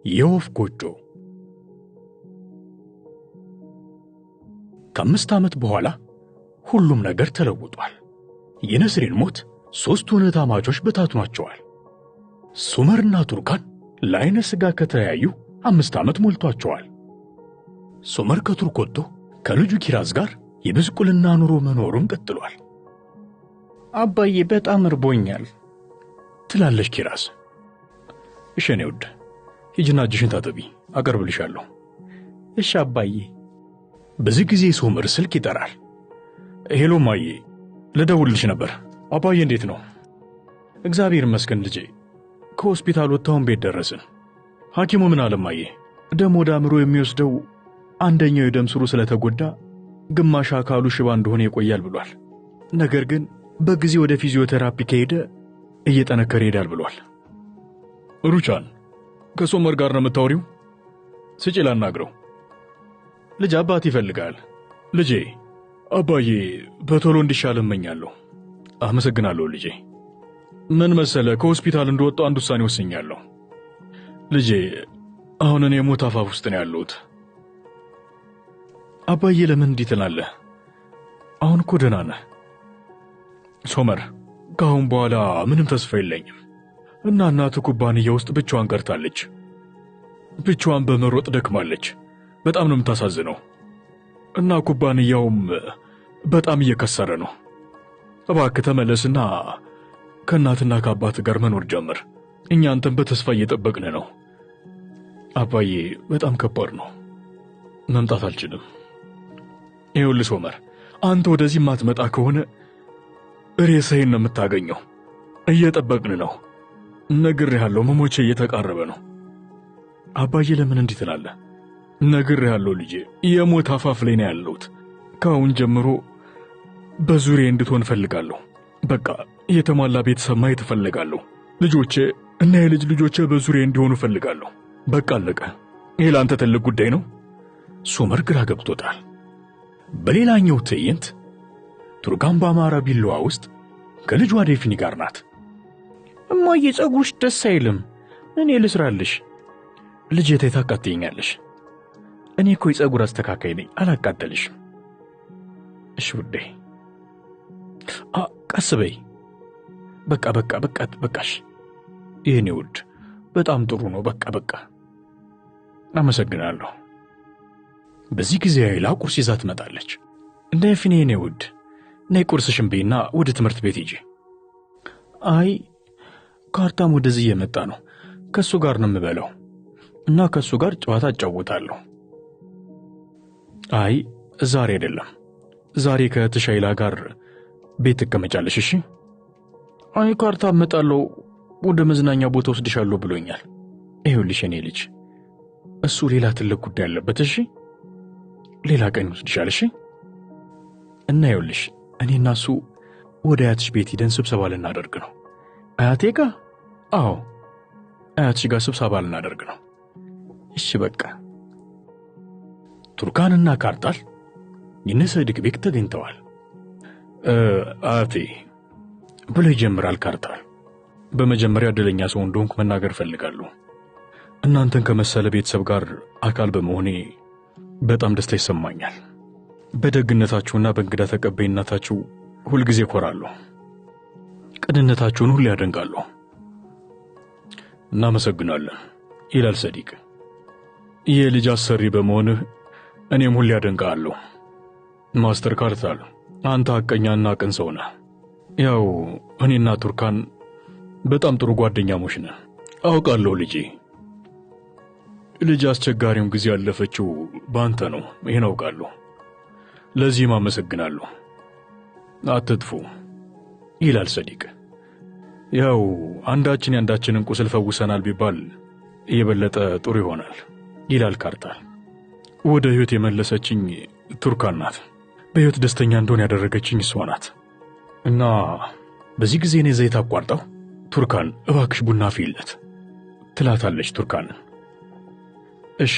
የወፍ ጎጆ ከ5 ዓመት በኋላ ሁሉም ነገር ተለውጧል። የነስሪን ሞት 3 እህትማማቾች በታትኗቸዋል። ሱመርና ቱርካን ለዓይነ ሥጋ ከተለያዩ 5 ዓመት ሞልቷቸዋል። ሱመር ከቱርክ ወጥቶ ከልጁ ኪራዝ ጋር የብስቁልና ኑሮ መኖሩን ቀጥሏል። አባዬ በጣም እርቦኛል ትላለች ኪራዝ። እሺ የኔ ውድ ሂጂና እጅሽን ታጠቢ፣ አቀርብልሻለሁ። እሺ አባዬ። በዚህ ጊዜ ሱመር ስልክ ይጠራል። ሄሎ ማዬ፣ ልደውልልሽ ነበር። አባዬ እንዴት ነው? እግዚአብሔር ይመስገን ልጄ። ከሆስፒታል ወጥተን ቤት ደረስን። ሐኪሙ ምን አለ ማዬ? ደም ወደ አእምሮ የሚወስደው አንደኛው የደም ስሩ ስለተጎዳ ግማሽ አካሉ ሽባ እንደሆነ ይቆያል ብሏል። ነገር ግን በጊዜ ወደ ፊዚዮቴራፒ ከሄደ እየጠነከረ ይሄዳል ብሏል። ሩቻን ከሱመር ጋር ነው የምታወሪው? ስጪ ላናግረው። ልጅ አባት ይፈልጋል። ልጄ አባዬ በቶሎ እንዲሻል እመኛለሁ። አመሰግናለሁ ልጄ። ምን መሰለ፣ ከሆስፒታል እንደወጣው አንድ ውሳኔ ወስኛለሁ። ልጄ አሁን እኔ ሞት አፋፍ ውስጥ ነው ያለሁት። አባዬ ለምን እንዲህ ትላለህ? አሁን እኮ ደህና ነህ። ሱመር ከአሁን በኋላ ምንም ተስፋ የለኝም እና እናቱ ኩባንያ ውስጥ ብቻዋን ቀርታለች። ብቻዋን በመሮጥ ደክማለች። በጣም ነው የምታሳዝነው እና ኩባንያውም በጣም እየከሰረ ነው። እባክህ ተመለስና ከእናትና ከአባት ጋር መኖር ጀምር። እኛ አንተን በተስፋ እየጠበቅን ነው። አባዬ በጣም ከባድ ነው። መምጣት አልችልም። ይኸውልህ ሱመር፣ አንተ ወደዚህ ማትመጣ ከሆነ ሬሳዬን ነው የምታገኘው። እየጠበቅን ነው። ነግሬሃለሁ፣ መሞቼ እየተቃረበ ነው። አባዬ ለምን እንዲህ ትላለህ? ነግሬሃለሁ ልጄ፣ የሞት አፋፍ ላይ ነው ያለሁት። ከአሁን ጀምሮ በዙሪያዬ እንድትሆን እፈልጋለሁ። በቃ የተሟላ ቤተሰብ ማየት እፈልጋለሁ። ልጆቼ እና የልጅ ልጆቼ በዙሪያዬ እንዲሆኑ እፈልጋለሁ። በቃ አለቀ። ይህ ለአንተ ትልቅ ጉዳይ ነው። ሱመር ግራ ገብቶታል። በሌላኛው ትዕይንት ቱርካን በአማራ ቢላዋ ውስጥ ከልጇ ዴፊኒ ጋር ናት። እማዬ ጸጉርሽ ደስ አይልም፣ እኔ ልስራልሽ። ልጄ ተይ ታቃጥይኛለሽ። እኔ እኮ የጸጉር አስተካካይ ነኝ፣ አላቃጠልሽም። እሺ ውዴ፣ ቀስ በይ። በቃሽ። ይህኔ ውድ በጣም ጥሩ ነው። በቃ አመሰግናለሁ። በዚህ ጊዜ አይላ ቁርስ ይዛ ትመጣለች። ዴፊኒ የኔ ውድ ነይ ቁርስሽን በይና ወደ ትምህርት ቤት ሂጂ። አይ ካርታም ወደዚህ እየመጣ ነው፣ ከሱ ጋር ነው የምበላው እና ከሱ ጋር ጨዋታ እጫወታለሁ። አይ ዛሬ አይደለም፣ ዛሬ ከእህትሽ አይላ ጋር ቤት ትቀመጫለሽ። እሺ? አይ ካርታ እመጣለሁ፣ ወደ መዝናኛ ቦታ ወስድሻለሁ ብሎኛል። ይኸውልሽ የኔ ልጅ፣ እሱ ሌላ ትልቅ ጉዳይ አለበት። እሺ? ሌላ ቀን ወስድሻል። እሺ? እና ይኸውልሽ እኔና እሱ ወደ አያትሽ ቤት ሄደን ስብሰባ ልናደርግ ነው። አያቴ ጋር? አዎ አያትሽ ጋር ስብሰባ ልናደርግ ነው። እሺ በቃ። ቱርካንና ካርታል የነሰድቅ ቤት ተገኝተዋል። አያቴ ብሎ ይጀምራል ካርታል። በመጀመሪያ ዕድለኛ ሰው እንደሆንኩ መናገር እፈልጋለሁ። እናንተን ከመሰለ ቤተሰብ ጋር አካል በመሆኔ በጣም ደስታ ይሰማኛል። በደግነታችሁና በእንግዳ ተቀባይነታችሁ ሁልጊዜ እኮራለሁ። ቅንነታችሁን ሁሉ ያደንቃለሁ። እናመሰግናለን ይላል ሰዲቅ። የልጅ አሰሪ በመሆንህ እኔም ሁሉ ያደንቃለሁ። ማስተር ካርታል፣ አንተ ሐቀኛና ቅን ሰው ነህ። ያው እኔና ቱርካን በጣም ጥሩ ጓደኛሞች ነን። አውቃለሁ ልጄ። ልጅ አስቸጋሪውን ጊዜ ያለፈችው በአንተ ነው። ይሄን አውቃለሁ። ለዚህም አመሰግናለሁ። አትጥፉ ይላል ሰዲቅ። ያው አንዳችን ያንዳችንን ቁስል ፈውሰናል ቢባል የበለጠ ጥሩ ይሆናል ይላል ካርታል። ወደ ሕይወት የመለሰችኝ ቱርካን ናት። በሕይወት ደስተኛ እንደሆን ያደረገችኝ እሷ ናት። እና በዚህ ጊዜ እኔ ዘይት አቋርጠው ቱርካን እባክሽ ቡና አፍይለት ትላታለች ቱርካንን። እሺ።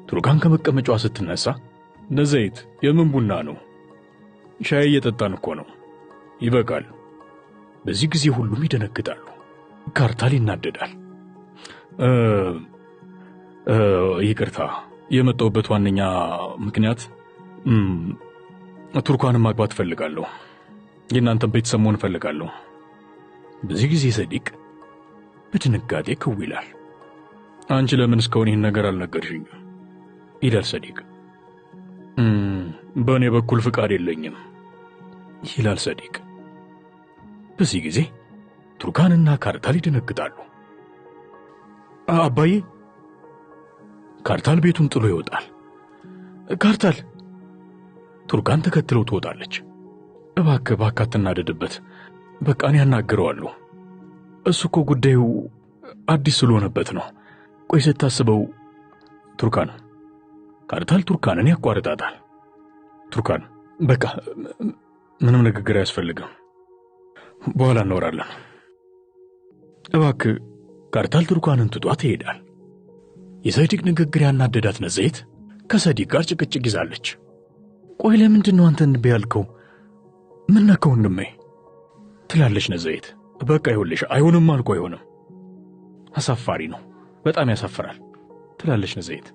ቱርካን ከመቀመጫዋ ስትነሳ ነዘይት የምን ቡና ነው? ሻይ እየጠጣን እኮ ነው። ይበቃል። በዚህ ጊዜ ሁሉም ይደነግጣሉ። ካርታል ይናደዳል። ይቅርታ የመጣሁበት ዋነኛ ምክንያት ቱርካንን ማግባት ፈልጋለሁ። የእናንተን ቤተሰብ መሆን ፈልጋለሁ። በዚህ ጊዜ ሰዲቅ በድንጋጤ ክው ይላል። አንቺ ለምን እስካሁን ይህን ነገር አልነገርሽኝም? ይላል ሰዲቅ። በእኔ በኩል ፍቃድ የለኝም ይላል ሰዲቅ። በዚህ ጊዜ ቱርካንና ካርታል ይደነግጣሉ። አባዬ! ካርታል ቤቱን ጥሎ ይወጣል። ካርታል! ቱርካን ተከትለው ትወጣለች። እባክህ አትናደድበት፣ በቃ እኔ አናግረዋለሁ። እሱ እኮ ጉዳዩ አዲስ ስለሆነበት ነው። ቆይ ስታስበው ካርታል ቱርካንን ያቋርጣታል። ቱርካን በቃ ምንም ንግግር አያስፈልግም፣ በኋላ እናወራለን። እባክህ ካርታል ቱርካንን ትቷት ይሄዳል። የሰዲቅ ንግግር ያናደዳት ነዘይት ከሰዲቅ ጋር ጭቅጭቅ ይዛለች። ቆይ ለምንድን ነው አንተ እንቢ ያልከው? ምን ነካው ወንድሜ? ትላለች ነዘይት። በቃ ይኸውልሽ፣ አይሆንም አልኩ አይሆንም። አሳፋሪ ነው፣ በጣም ያሳፍራል ትላለች ነዘይት።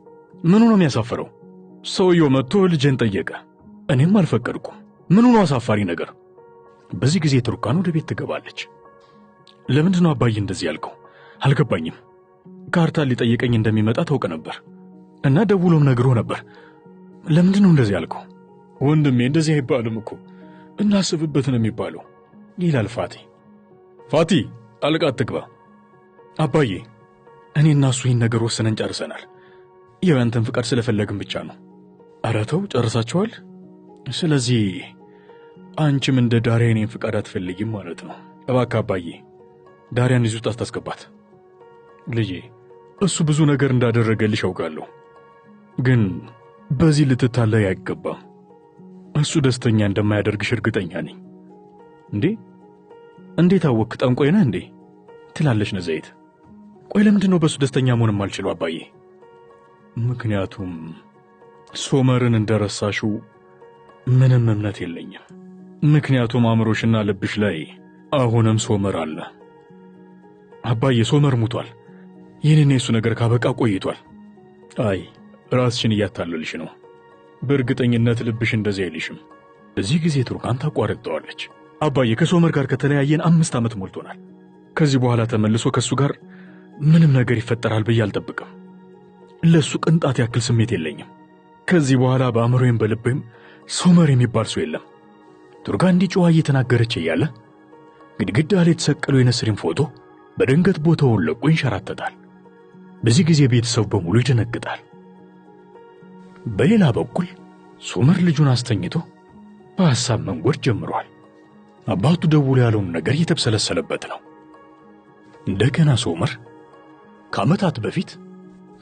ምኑ ነው የሚያሳፍረው? ሰውየው መጥቶ ልጄን ጠየቀ፣ እኔም አልፈቀድኩም። ምኑ ነው አሳፋሪ ነገር? በዚህ ጊዜ ቱርካን ወደ ቤት ትገባለች። ለምንድን ነው አባዬ እንደዚህ ያልከው? አልገባኝም። ካርታል ሊጠይቀኝ እንደሚመጣ ታውቅ ነበር እና ደውሎም ነግሮ ነበር። ለምንድን ነው እንደዚህ ያልከው? ወንድሜ እንደዚህ አይባልም እኮ እናስብበት ነው የሚባለው ይላል ፋቲ። ፋቲ አልቃ አትግባ። አባዬ እኔና እሱ ይህን ነገር ወስነን ጨርሰናል። ያንተን ፍቃድ ስለፈለግን ብቻ ነው። ኧረ ተው ጨርሳችኋል? ስለዚህ አንቺም እንደ ዳሪያ የኔን ፍቃድ አትፈልጊም ማለት ነው? እባክህ አባዬ ዳሪያን ይዙት አታስገባት። ልጄ እሱ ብዙ ነገር እንዳደረገልሽ አውቃለሁ፣ ግን በዚህ ልትታለይ አይገባም። እሱ ደስተኛ እንደማያደርግሽ እርግጠኛ ነኝ። እንዴት አወክ? ጠንቋይ ነህ እንዴ? ትላለች ነዘይት። ቆይ ለምንድን ነው በሱ ደስተኛ መሆን የማልችለው አባዬ? ምክንያቱም ሶመርን እንደረሳሽው ምንም እምነት የለኝም። ምክንያቱም አእምሮሽና ልብሽ ላይ አሁንም ሶመር አለ። አባዬ ሶመር ሙቷል። ይህንን የሱ ነገር ካበቃ ቆይቷል። አይ ራስሽን እያታለልሽ ነው። በእርግጠኝነት ልብሽ እንደዚህ አይልሽም። በዚህ ጊዜ ቱርካን ታቋርጠዋለች። አባዬ ከሶመር ጋር ከተለያየን 5 ዓመት ሞልቶናል። ከዚህ በኋላ ተመልሶ ከሱ ጋር ምንም ነገር ይፈጠራል ብዬ አልጠብቅም። ለሱ ቅንጣት ያክል ስሜት የለኝም። ከዚህ በኋላ በአእምሮዬም በልቤም ሶመር የሚባል ሰው የለም። ቱርካን እንዲህ ጮኻ እየተናገረች እያለ ግድግዳ ላይ የተሰቀለው የነስሪን ፎቶ በድንገት ቦታውን ለቆ ይንሸራተታል። በዚህ ጊዜ ቤተሰቡ በሙሉ ይደነግጣል። በሌላ በኩል ሶመር ልጁን አስተኝቶ በሐሳብ መንጎድ ጀምሯል። አባቱ ደውሎ ያለውን ነገር እየተብሰለሰለበት ነው። እንደገና ሶመር ከዓመታት በፊት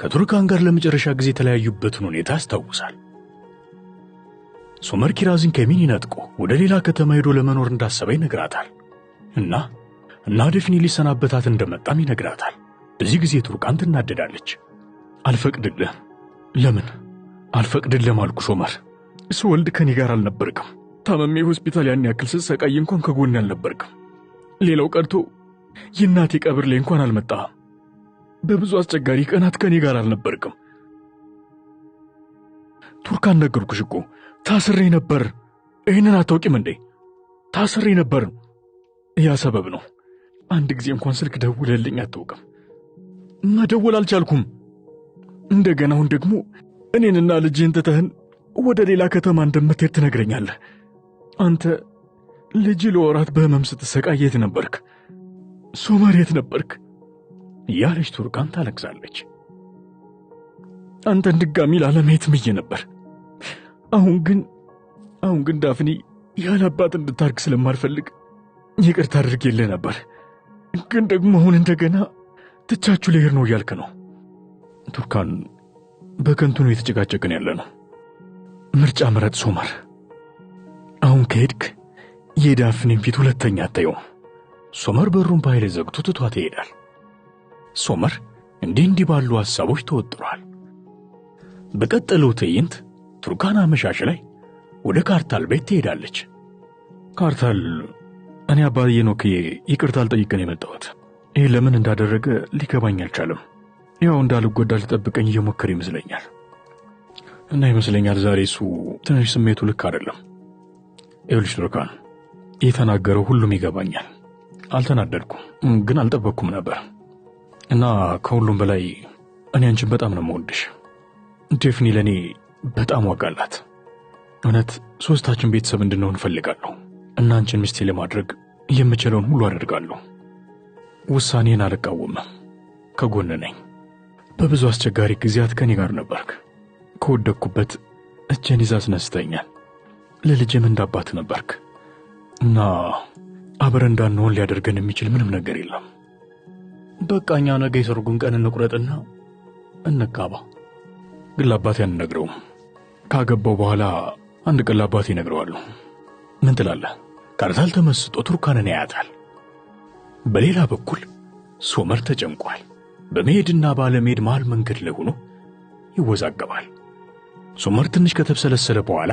ከቱርካን ጋር ለመጨረሻ ጊዜ የተለያዩበትን ሁኔታ ያስታውሳል። ሶመር ኪራዝን ከሚኒ ነጥቆ ወደ ሌላ ከተማ ሄዶ ለመኖር እንዳሰበ ይነግራታል እና ደፍኒ ሊሰናበታት እንደመጣም ይነግራታል። በዚህ ጊዜ ቱርካን ትናደዳለች። አልፈቅድልህም። ለምን አልፈቅድልህም አልኩ ሶመር። ስወልድ ከኔ ጋር አልነበርክም። ታመሜ ሆስፒታል ያን ያክል ስሰቃይ እንኳን ከጎኔ አልነበርክም። ሌላው ቀርቶ የእናቴ ቀብር ላይ እንኳን አልመጣህም። በብዙ አስቸጋሪ ቀናት ከኔ ጋር አልነበርክም። ቱርካን ነገርኩሽ እኮ ታስሬ ነበር። ይህንን አታውቂም እንዴ? ታስሬ ነበር። ያ ሰበብ ነው። አንድ ጊዜ እንኳን ስልክ ደውለልኝ አታውቅም። መደወል አልቻልኩም። እንደገና አሁን ደግሞ እኔንና ልጅህን ትተህን ወደ ሌላ ከተማ እንደምትሄድ ትነግረኛለህ። አንተ ልጅ ለወራት በህመም ስትሰቃይ የት ነበርክ? ሶመር የት ነበርክ? ያለች ቱርካን ታለቅሳለች። አንተን ድጋሚ ላለማየት ምዬ ነበር። አሁን ግን ዳፍኒ ያለ አባት እንድታርግ ስለማልፈልግ ይቅርታ አድርጌልህ ነበር። ግን ደግሞ አሁን እንደገና ትቻችሁ ልሄድ ነው እያልክ ነው። ቱርካን በከንቱ ነው የተጨቃጨቅን ያለ ነው። ምርጫ ምረጥ ሶመር። አሁን ከሄድክ የዳፍኒን ፊት ሁለተኛ አታየውም። ሶመር በሩን በኃይል ዘግቶ ትቷት ይሄዳል። ሶመር እንዲህ ባሉ ሐሳቦች ተወጥሯል። በቀጠለው ትዕይንት ቱርካን አመሻሽ ላይ ወደ ካርታል ቤት ትሄዳለች። ካርታል፣ እኔ አባዬ ኖክዬ ይቅርታ ልጠይቅህ የመጣሁት። ይህ ለምን እንዳደረገ ሊገባኝ አልቻለም። ያው እንዳልጎዳ ሊጠብቀኝ እየሞከረ ይመስለኛል። እና ይመስለኛል ዛሬ እሱ ትንሽ ስሜቱ ልክ አይደለም። ይኸውልሽ ቱርካን፣ የተናገረው ሁሉም ይገባኛል። አልተናደድኩም፣ ግን አልጠበቅኩም ነበር። እና ከሁሉም በላይ እኔ አንቺን በጣም ነው የምወድሽ። ዴፍኒ ለእኔ በጣም ዋጋ አላት። እውነት ሶስታችን ቤተሰብ እንድንሆን እፈልጋለሁ እና አንቺን ሚስቴ ለማድረግ የምችለውን ሁሉ አደርጋለሁ። ውሳኔን አልቃወምም፣ ከጎን ነኝ። በብዙ አስቸጋሪ ጊዜያት ከኔ ጋር ነበርክ። ከወደቅኩበት እጄን ይዘህ አስነስተኛል። ለልጄም እንዳባት ነበርክ እና አብረን እንዳንሆን ሊያደርገን የሚችል ምንም ነገር የለም። በቃ እኛ ነገ የሰርጉን ቀን እንቁረጥና እንጋባ። ግን ለአባቴ አንነግረውም። ካገባው በኋላ አንድ ቀን ለአባቴ እነግረዋለሁ። ምን ትላለህ? ካርታል ተመስጦ ቱርካንን ያያታል። በሌላ በኩል ሶመር ተጨንቋል። በመሄድና ባለመሄድ መሃል መንገድ ላይ ሆኖ ይወዛገባል። ሶመር ትንሽ ከተብሰለሰለ በኋላ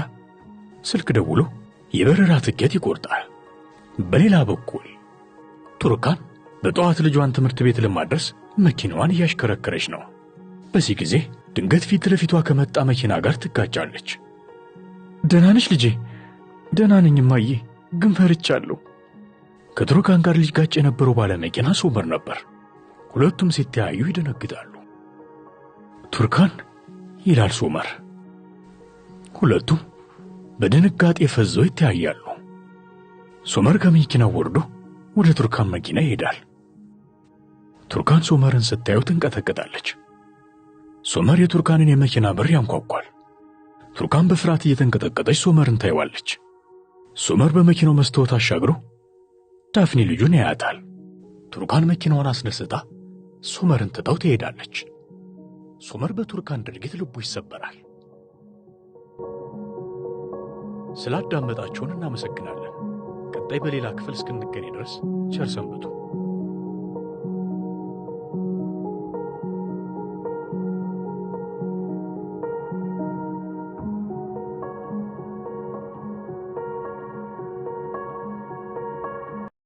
ስልክ ደውሎ የበረራ ትኬት ይቆርጣል። በሌላ በኩል ቱርካን በጠዋት ልጇን ትምህርት ቤት ለማድረስ መኪናዋን እያሽከረከረች ነው። በዚህ ጊዜ ድንገት ፊት ለፊቷ ከመጣ መኪና ጋር ትጋጫለች። ደህና ነሽ ልጄ? ደህና ነኝ እማዬ፣ ግን ፈርቻለሁ። ከቱርካን ጋር ሊጋጭ የነበረው ባለ መኪና ሶመር ነበር። ሁለቱም ሲተያዩ ይደነግጣሉ። ቱርካን ይላል ሶመር። ሁለቱም በድንጋጤ ፈዘው ይተያያሉ። ሶመር ከመኪናው ወርዶ ወደ ቱርካን መኪና ይሄዳል። ቱርካን ሶመርን ስታየው ትንቀጠቀጣለች። ሶመር የቱርካንን የመኪና በር ያንኳኳል። ቱርካን በፍርሃት እየተንቀጠቀጠች ሶመርን ታየዋለች። ሶመር በመኪናው መስታወት አሻግሮ ዳፍኒ ልጁን ያያታል። ቱርካን መኪናዋን አስነስታ ሶመርን ትታው ትሄዳለች። ሶመር በቱርካን ድርጊት ልቡ ይሰበራል። ስላዳመጣችሁን እናመሰግናለን። ቀጣይ በሌላ ክፍል እስክንገናኝ ድረስ ቸር ሰንብቱ።